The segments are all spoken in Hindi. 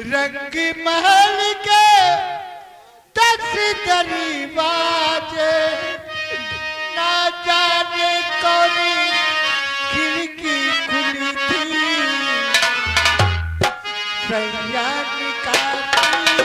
रंग महल के दरी बाजे ना जाने कौन खिड़की खुली थी सैया निकाली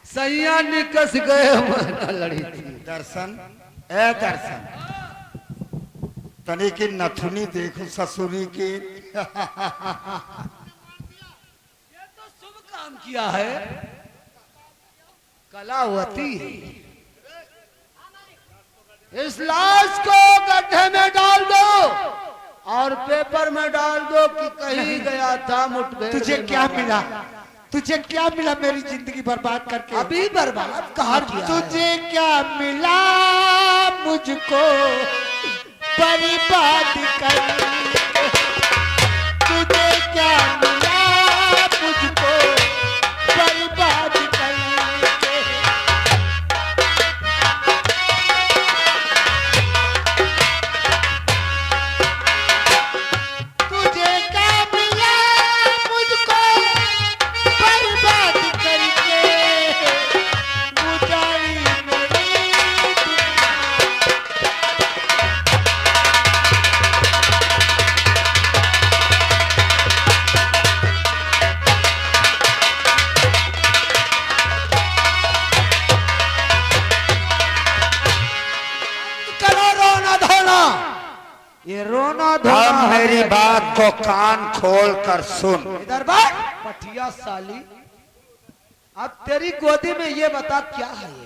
सैया निकस गए हमारा लड़ी थी। दर्शन ए दर्शन तनी की नथुनी देखो ससुरी की ये तो शुभ काम किया है कलावती। इस लाश को गड्ढे में डाल दो और पेपर में डाल दो कि कहीं गया था मुठभेड़। तुझे क्या मिला? तुझे क्या मिला मेरी जिंदगी बर्बाद करके? अभी बर्बाद कहाँ किया? तुझे क्या मिला मुझको बर्बाद करके? तुझे क्या मिला मुझको बर्बाद करके? तुझे क्या मिला मुझको बर्बाद करके? गुजारी मेरी करो रोना धोना। ये रोना धोना अब मेरी बात को कान खोल कर सुन। इधर बात पठिया साली। अब तेरी गोदी में ये बता क्या है ये?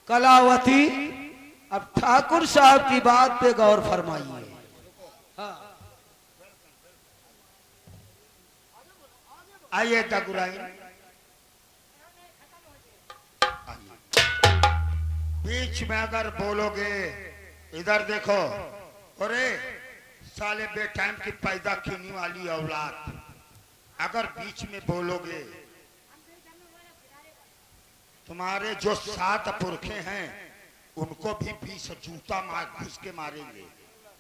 कलावती अब ठाकुर साहब की बात पे गौर फरमाइए। आइए दगुराइन, बीच में अगर बोलोगे इधर देखो, अरे साले बेटाइम की पैदा कीनी वाली औलाद, अगर बीच में बोलोगे तुम्हारे जो 7 पुरखे हैं उनको भी 20 जूता मार घुस के मारेंगे।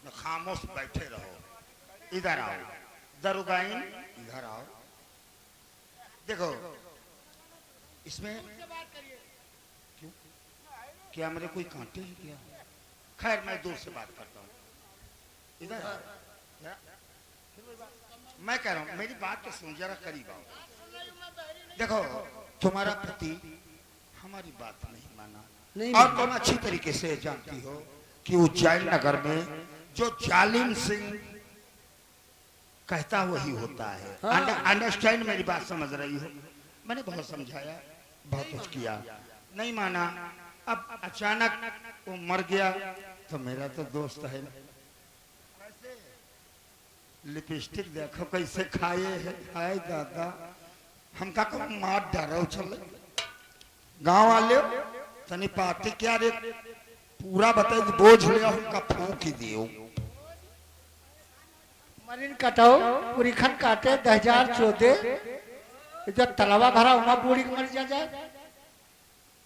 न खामोश बैठे रहो। इधर आओ दरुगाइन, इधर आओ। देखो इसमें क्यों क्या मेरे कोई कांटे हैं क्या? खैर मैं दूर से बात करता हूँ। इधर आओ। मैं कह रहा हूँ मेरी बात तो सुन, जरा करीब आओ। देखो तुम्हारा पति हमारी बात नहीं माना नहीं और तुम अच्छी तरीके से जानती हो कि उज्जैन नगर में जो जालिम सिंह कहता वही होता है। अंडरस्टैंड मेरी बात समझ रही हो? मैंने बहुत समझाया, बहुत कुछ किया, नहीं माना। अब अचानक वो मर गया तो मेरा तो दोस्त है। लिपस्टिक देखो कैसे खाए है। हाय दादा, हमका को मार डारो। चल गांव वाले तनी पाती क्या रे, पूरा बताई बोझ लिया हमका फूंक ही दियो। मरीन कटाओ पूरी खन काटे 2014 जब तलावा भरा वहां बूढ़ी मर जाए।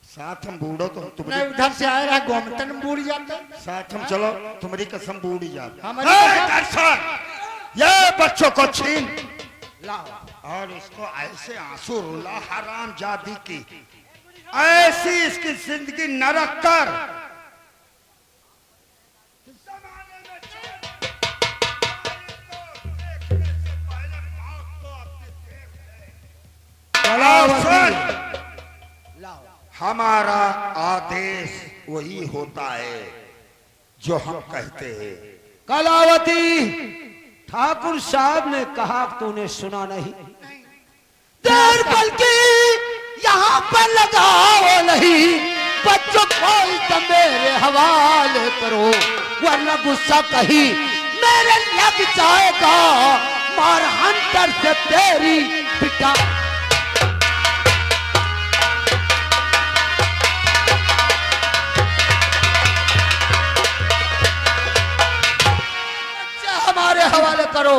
साथ हम बूढ़ो तो नहीं तुम्हारी उधर से आए रहा गोमतन में बूढ़ जाता। साथ हम चलो, तुम्हारी कसम बूढ़ी जाती। हमारी कसम। ये बच्चों को छीन लाओ। और इसको ऐसे आंसू रुला हराम जादी की, ऐसी इसकी जिंदगी नरक कर। लाओ। हमारा आदेश वही होता है जो हम कहते हैं। कलावती, ठाकुर साहब ने कहा, तूने सुना नहीं? देर बल्कि यहाँ पर लगाओ नहीं, बच्चों को तो मेरे हवाले करो, वरना गुस्सा कहीं मेरे लग जाएगा। मार हंटर से तेरी पिटा। हमारे हवाले करो।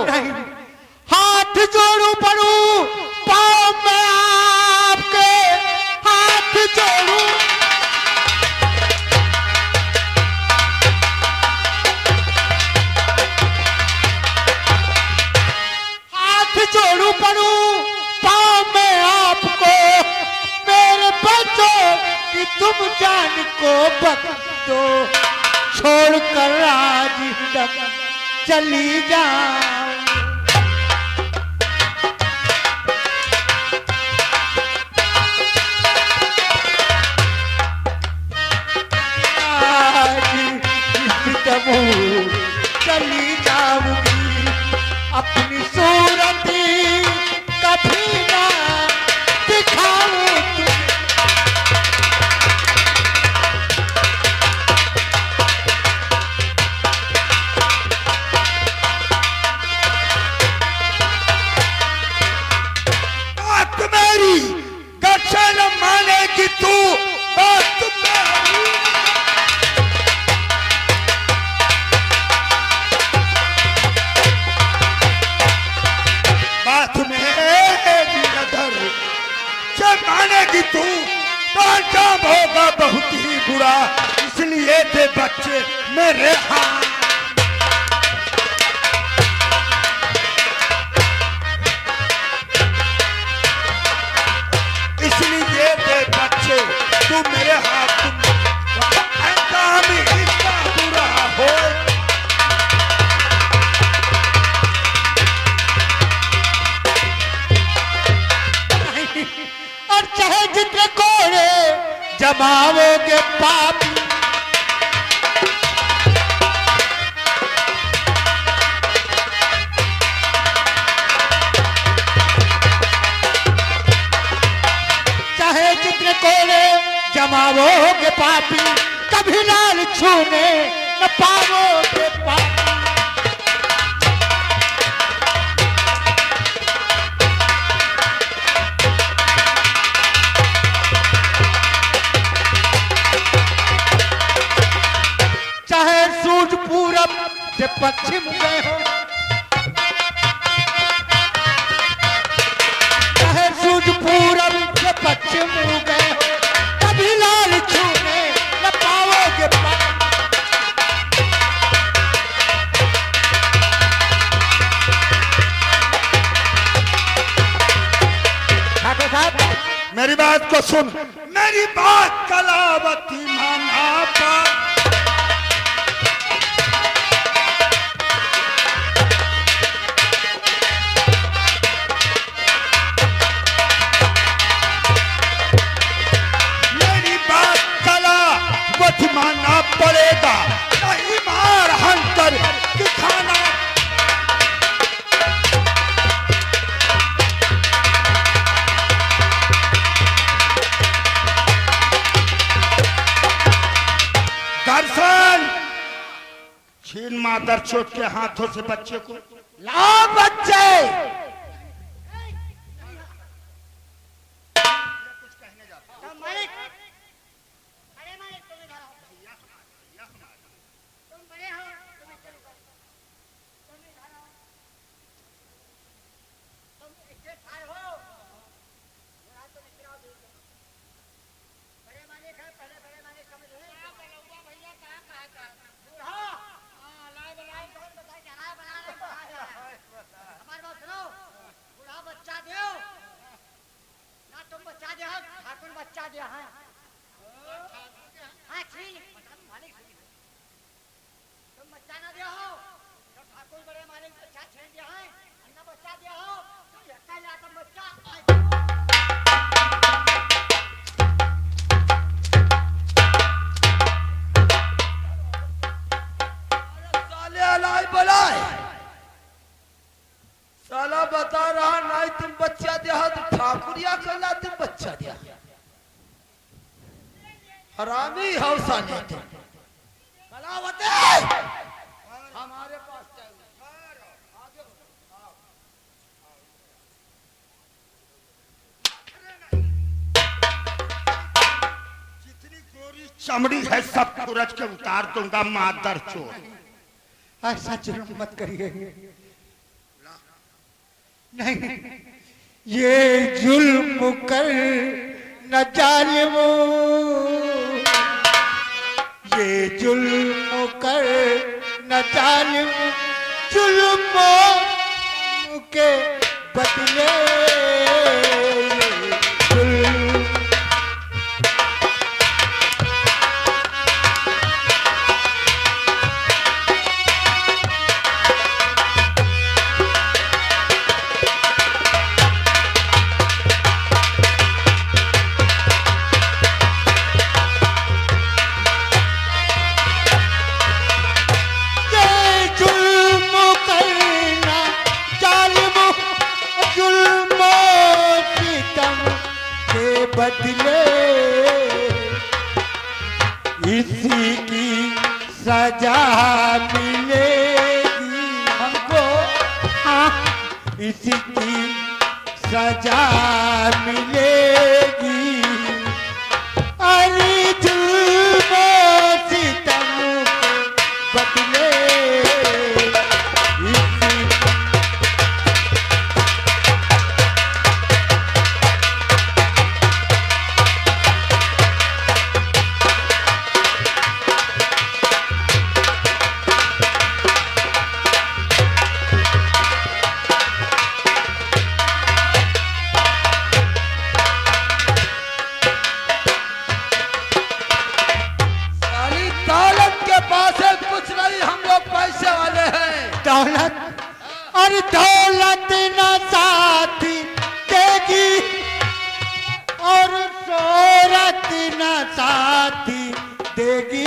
हाथ जोड़ू पड़ू पाँव में आपके, हाथ जोड़ू। हाथ जोड़ू पड़ू पाँव में आपको, मेरे बच्चों कि तुम जान को बख्श दो, छोड़कर राज चली जाओ। चली जाऊंगी, अपनी सूरत कभी ना दिखाऊं तुझे। न मानेगी तू, बात मेरी नजर से मानेगी तू तो अंजाम होगा बहुत ही बुरा। इसलिए थे बच्चे मेरे हाथ, इसलिए थे बच्चे तू मेरे हाथ, अंजाम इसका बुरा हो। और चाहे जितने कोड़े जमाओगे पापी, चाहे जितने कोड़े जमाओगे पापी, कभी लाल छूने न पाओगे पापी। चाहे सूरज पूरब से पश्चिम गए हो, चाहे सूरज पूरब से पश्चिम गए हो, कभी लाल छूने न पाओगे पापी। ठाकुर साहब मेरी बात को सुन, मेरी बात कलावती माना पा। मेरी बात कलावती मानना पड़ेगा, नहीं मार हंटर दिखाना। दर्शन छीन मादर चोट के हाथों से बच्चे को। लाओ बच्चे। मालिक, अरे मालिक तुम इधर आओ। तुम बड़े हो, तुम इधर आओ। तुम इधर आओ। तुम इतने साल हो, जरा तुम इधर आओ दूर से। बड़े मालिक है, पहले बड़े मालिक समझ रहे हैं। बलौआ भैया कहाँ दूर हो। हाँ, लाए बनाए कौन बताए, क्या लाए बना रहे, कहाँ जा रहा है? हमारी बात सुनो। हरामी हो साले तुम। कलावती हमारे पास चाहिए। जितनी गोरी चमड़ी है सब कुरच के उतार दूंगा मादर चोर। ऐसा जुल्म मत करिए। नहीं, ये जुल्म कर न जालिमो, ये जुल्म कर न जालिमो, जुल्मों के बदले जुल्म। बदले इसी की सजा मिलेगी हमको, हाँ इसी की सजा मिलेगी। अरे जुल्म सितम के बदले दौलत और दौलत न साथ देगी और शोहरत न साथ देगी।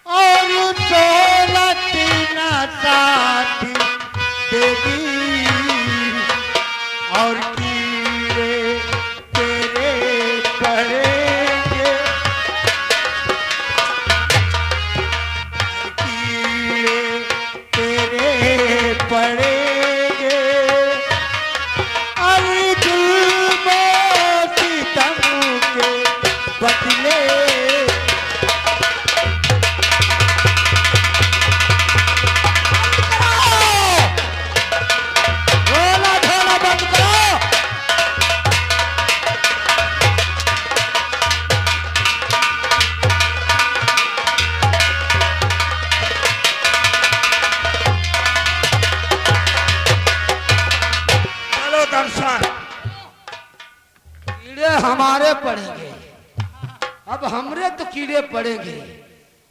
और शोहरत न साथ देगी। और कीड़े तेरे पड़ेंगे, कीड़े तेरे पड़ेंगे। अरे जुल्म सितम के बदले कीड़े हमारे पड़ेंगे। अब हमरे तो कीड़े पड़ेंगे,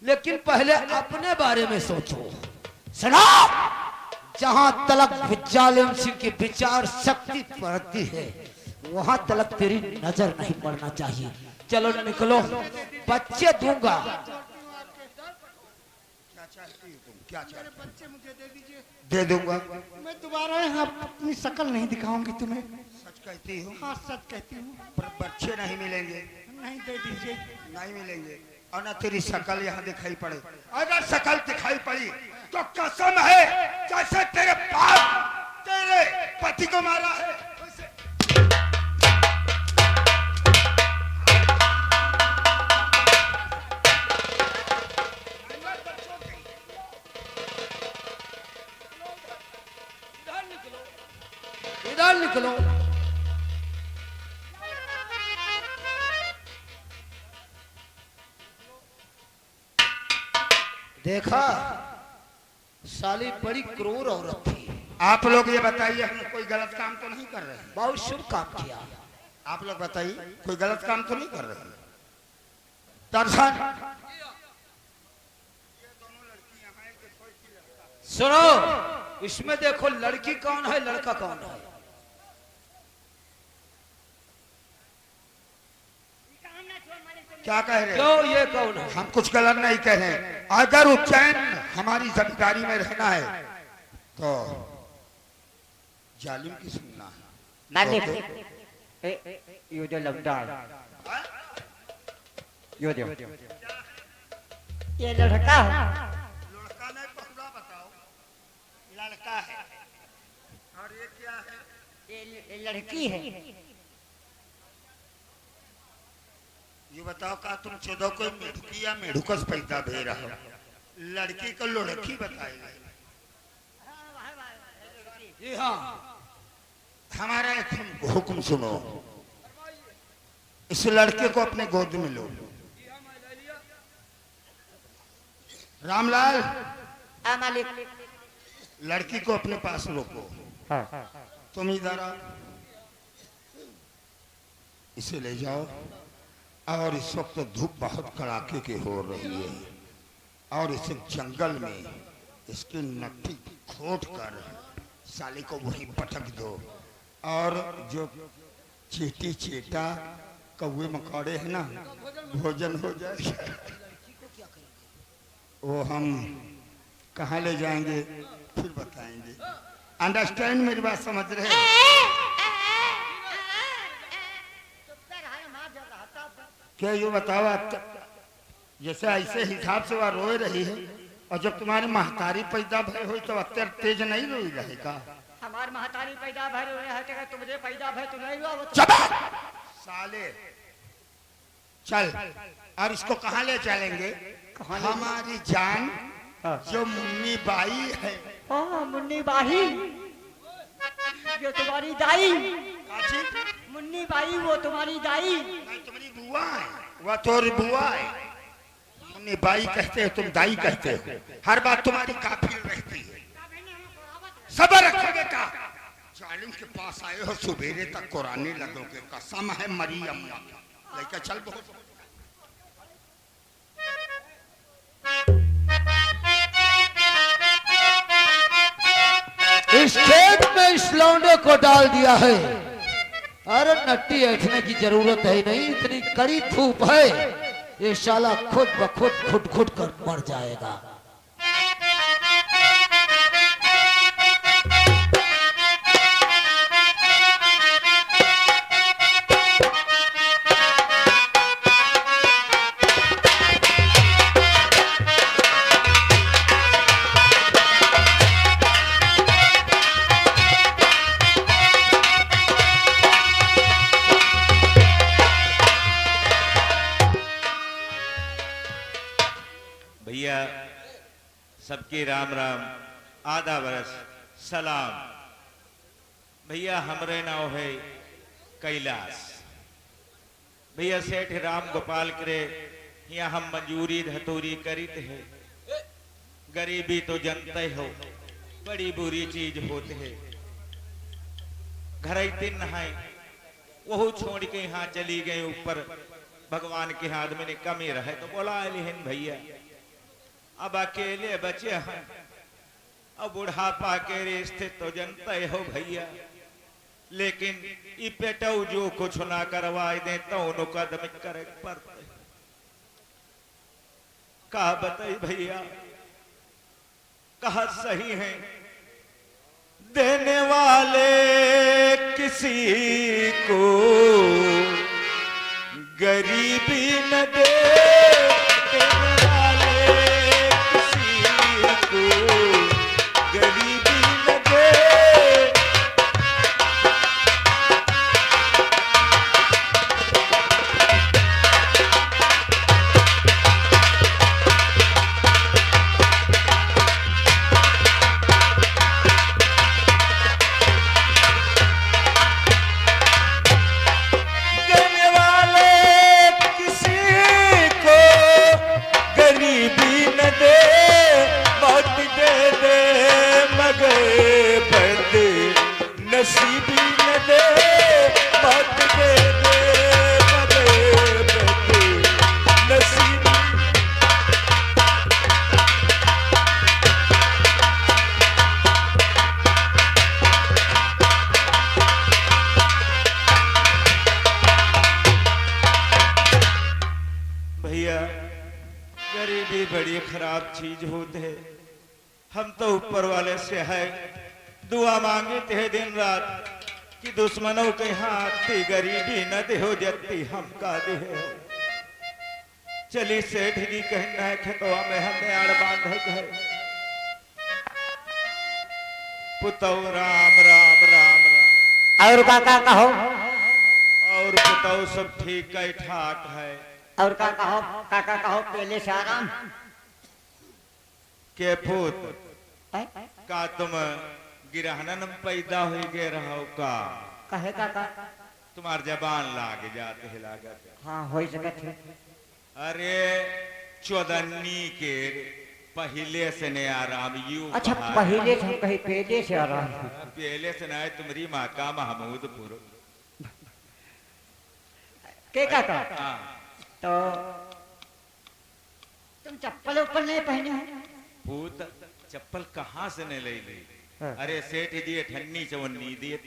लेकिन पहले अपने बारे में सोचो। सुनो, जहां तलक जालिम सिंह की विचार शक्ति पड़ती है, वहां तलक तेरी नजर नहीं पड़ना चाहिए। चलो निकलो, बच्चे दूंगा। क्या चाहती हो तुम? क्या चाहती हो? बच्चे मुझे दे दीजिए। दे दूंगा। मैं दोबारा यहाँ अपनी शक्ल नहीं दिखाऊंगी तुम्हें। सच कहती हो? हाँ सच कहती हूँ। पर बच्चे नहीं मिलेंगे। नहीं दे दीजिए। नहीं मिलेंगे और ना तेरी शक्ल यहाँ दिखाई पड़े। अगर शक्ल दिखाई पड़ी तो कसम है जैसे तेरे बाप तेरे पति को मारा है वैसे। इधर निकलो। देखा, साली बड़ी क्रूर औरत थी। आप लोग ये बताइए, हम कोई गलत काम तो नहीं कर रहे हैं? बहुत शुभ काम किया। आप लोग बताइए, कोई गलत काम तो नहीं कर रहे हैं? दर्शन सुनो, इसमें देखो लड़की कौन है, लड़का कौन है। क्या कह रहे हैं? क्यों, ये कौन है? हम कुछ गलत नहीं कह रहे हैं। अगर उज्जैन हमारी जमींदारी में रहना है तो जालिम की सुनना है। मालिक ओके। यो जो लौटा है हाँ? यो जो ये लड़का है लड़का नहीं पहुड़ा बताओ। लड़का है। और ये क्या है? ये लड़की है। ये बताओ का तुम चौदह कोई मेढुकी या मेढुकस पैदा भे रहा हो? लड़की को लड़की बताएगा। जी हाँ। हमारा एक हुक्म सुनो। इस लड़के को अपने गोद में लो। रामलाल हाँ मालिक। लड़की को अपने पास रोको। हाँ तुम इधर आओ। इसे ले जाओ। और इस वक्त धूप बहुत कड़ाके की हो रही है और इसे जंगल में इसकी नट्टी खोद कर साले को वहीं पटक दो। और जो चीटी चीटा कौवे मकौड़े हैं ना, भोजन हो जाएगा। वो हम कहाँ ले जाएंगे फिर बताएंगे। अंडरस्टैंड मेरी बात समझ रहे हैं? क्या ये बताओ आप जैसे ऐसे हिसाब से वह रोए रही है और जब तुम्हारी महतारी पैदा भय हुई तो अत्यार तेज नहीं रोई रहेगा? हमार महतारी पैदा भर रहे हैं तो तुमने पैदा भर तो नहीं हुआ वो तो। चुप साले। चल और इसको कहाँ ले चलेंगे? कहाँ ले? हमारी जान जो मुन्नी बाई है। हाँ मुन्नी बाही जो तुम्हारी दाई। काची? मुन्नी बाई वो तुम्हारी दाई। नहीं तुम्हारी बुआ है। वह तोरी बुआ है। मुन्नी बाई कहते हो तुम दाई कहते हो। हर बात तुम्हारी काफिल रहती है। सबर रखो बेटा। जालिम के पास आए हो सुबेरे तक कुरानी लगोगे। कसम है मरियम लेकर चल। बहुत इस खेत में इस लौंडे को डाल दिया है। अरे नट्टी ऐठने की जरूरत है नहीं, इतनी कड़ी धूप है। ये शाला खुद ब खुद खुद खुद कर मर जाएगा। भैया सबके राम राम आधा बरस सलाम। भैया हमरे नाव है कैलाश। भैया सेठ राम गोपाल करे यहाँ हम मंजूरी धतूरी करित है। गरीबी तो जनते हो बड़ी बुरी चीज होती है। घर दिन है वो छोड़ के यहाँ चली गए ऊपर भगवान के आदमी ने कमी रहे तो बोला लिहिन भैया अब अकेले बचे हैं। अब बुढ़ापा के रिश्ते तो जनते हो भैया। लेकिन ई पेटऊ जो कुछ ना करवाए दे तो उन कदम करे पड़ते। कहा बताई भैया कहा सही है देने वाले किसी को गरीबी न दे। देने वाले किसी को गरीबी न दे। देने वाले किसी को गरीबी न दे। मौत दे दे मगर बद नसीबी न दे। मौत दे दे मगर बद नसीबी। भैया गरीबी बड़ी खराब चीज होती है। हम तो ऊपर वाले से है दुआ मांगे थे दिन रात कि दुश्मनों के हाथ थी गरीबी न देहो जत्ती हमका देहो। चली सेठ जी कहना है खेतवा में हमें आड़ बांध है पुतौ राम राम राम राम। और काका कहो, और पुतौ सब ठीक है ठाक है। और काका कहो पहले से आराम। के पुत हैं? का तुम गिरहनन में पैदा हो गए रहो का कहे काका? तुम्हार जबान लाग जाते है लागत। हाँ हो सकत है। अरे चौदन्नी के पहले से ने आराम यू। अच्छा पहले से हम कहीं पहले से आराम। पहले से ना तुम्हारी माँ का महमूदपुर के काका? हाँ। तो तुम चप्पल ऊपर नहीं पहने हो? पूत चप्पल कहाँ से ने ले ली? हाँ। अरे सेठ जी ठन्नी चवन्नी दिए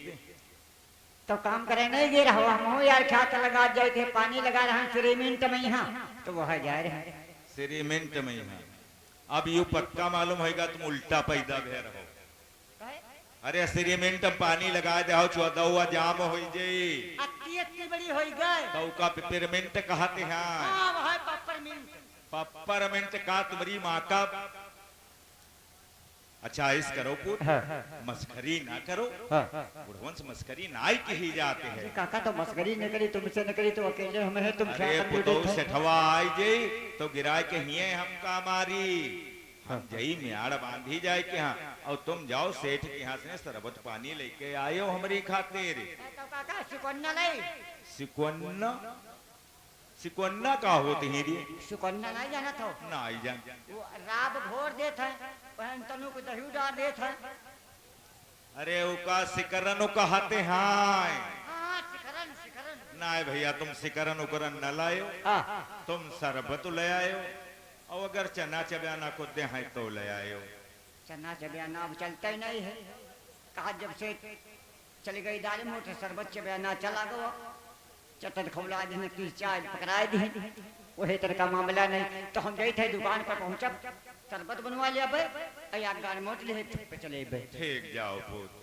तो काम करे नहीं गिर हवा हम यार खात लगा जाए थे पानी लगा रहा हैं सीमेंट में यहाँ तो वह जा रहे हैं सीमेंट में यहाँ। अब यू पक्का मालूम होगा तुम उल्टा पैदा भे रहो। अरे सीमेंट में पानी लगा दे 14 जाम हो जाई इतनी बड़ी हो गए तो का पेपरमेंट कहते हैं। हाँ वह पेपरमिंट। पेपरमेंट का तुम्हारी माँ का। अच्छा इस करो पुत मस्करी ना करो। बुढ़वन से मस्करी ना ही कही जाते हैं। काका तो मस्करी न करी तुमसे न करी तो अकेले हमें है तुम अरे पुतो सेठवा आई जाई तो गिराए के हिये हम का मारी हम जई म्याड़ बांधी जाए के यहाँ और तुम जाओ सेठ के यहाँ से शरबत पानी लेके आयो हमारी खातिर। तो काका सुकन्ना नहीं सिकोन्ना सिकोन्ना का होती है रे? सुकन्ना नहीं जाना था ना आई जान वो राब घोर देता है बहन तनु को दही डाल देता है। अरे उका सिकरन कहते हैं। हाँ शिखरन शिखरन। ना भैया तुम सिकरन उकरन न लायो तुम शरबत ले आयो और अगर चना चबयाना को दे हैं तो ले आयो। चना चबयाना अब चलता ही नहीं है। कहा जब से चली गई दाल मोटे शरबत चबयाना चला गया चटन खौला दिन की चाय पकड़ाए दी वही तरह का मामला नहीं तो हम गए थे दुकान पर पहुंचा शरबत बनवा लिया भाई या गार मोट ले पे चले भाई। ठीक जाओ पुत।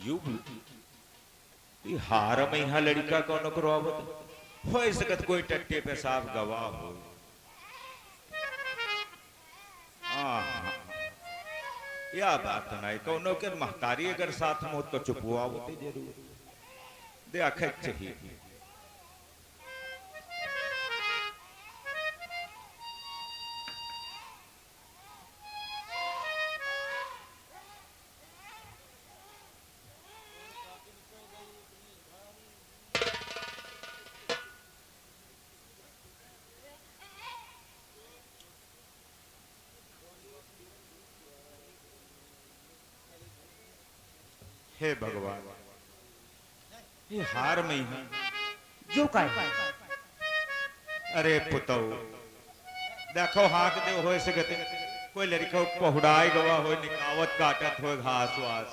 यू ये हार में यहाँ लड़का कौन करवावत हो सकत कोई टट्टे पे साफ गवाह हो। या बात नहीं कौनो के महतारी अगर साथ में हो तो चुपवा होते जरूर देखे चाहिए। हे भगवान ये हार में ही जो का अरे पुतौ देखो हाथ दे हो सकते कोई लड़का पहुड़ाए गवा हो निकावत काटत हो घास वास।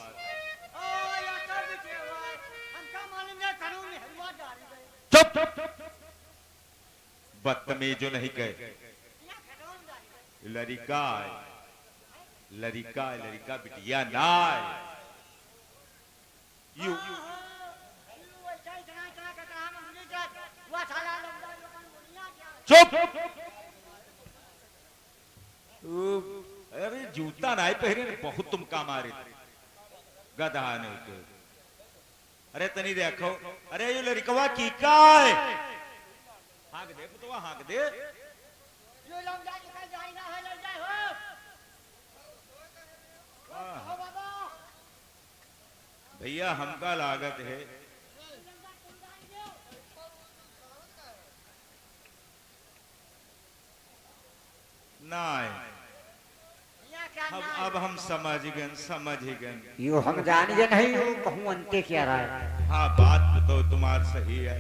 चुप बदतमीज नहीं कहे लड़का लड़का लड़का बिटिया ना यू चुप। अरे जूता नहीं पहने बहुत तुम का मारे गधा नहीं के। अरे तनी देखो अरे ये लड़कवा की का है हाँक दे पुतवा हाँक दे। भैया हमका लागत है ना अब हम समझ गए यो हम जानिए नहीं कहूँ अंते क्या रहा है। हाँ बात तो तुम्हार सही है